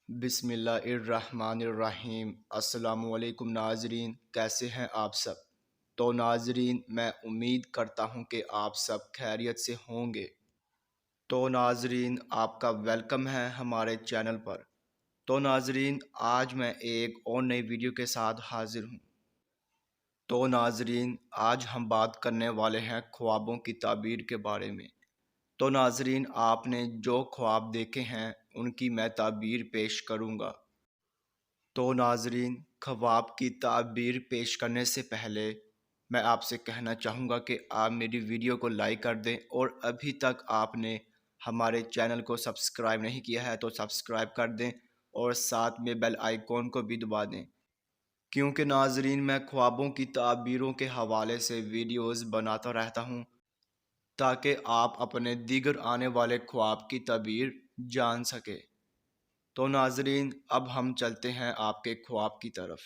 بسم اللہ الرحمن الرحیم۔ السلام علیکم ناظرین، کیسے ہیں آپ سب؟ تو ناظرین، میں امید کرتا ہوں کہ آپ سب خیریت سے ہوں گے۔ تو ناظرین، آپ کا ویلکم ہے ہمارے چینل پر۔ تو ناظرین، آج میں ایک اور نئی ویڈیو کے ساتھ حاضر ہوں۔ تو ناظرین، آج ہم بات کرنے والے ہیں خوابوں کی تعبیر کے بارے میں۔ تو ناظرین، آپ نے جو خواب دیکھے ہیں ان کی میں تعبیر پیش کروں گا۔ تو ناظرین، خواب کی تعبیر پیش کرنے سے پہلے میں آپ سے کہنا چاہوں گا کہ آپ میری ویڈیو کو لائک کر دیں، اور ابھی تک آپ نے ہمارے چینل کو سبسکرائب نہیں کیا ہے تو سبسکرائب کر دیں، اور ساتھ میں بیل آئیکن کو بھی دبا دیں، کیونکہ ناظرین میں خوابوں کی تعبیروں کے حوالے سے ویڈیوز بناتا رہتا ہوں تاکہ آپ اپنے دیگر آنے والے خواب کی تعبیر جان سکیں۔ تو ناظرین، اب ہم چلتے ہیں آپ کے خواب کی طرف۔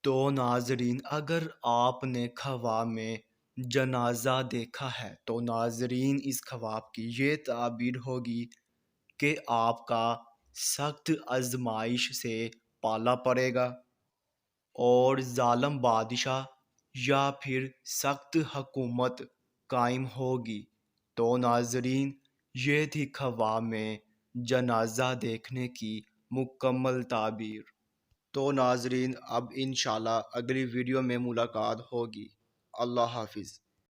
تو ناظرین، اگر آپ نے خواب میں جنازہ دیکھا ہے تو ناظرین اس خواب کی یہ تعبیر ہوگی کہ آپ کا سخت آزمائش سے پالا پڑے گا، اور ظالم بادشاہ یا پھر سخت حکومت قائم ہوگی۔ تو ناظرین، یہ تھی خواب میں جنازہ دیکھنے کی مکمل تعبیر۔ تو ناظرین، اب انشاءاللہ اگلی ویڈیو میں ملاقات ہوگی۔ اللہ حافظ۔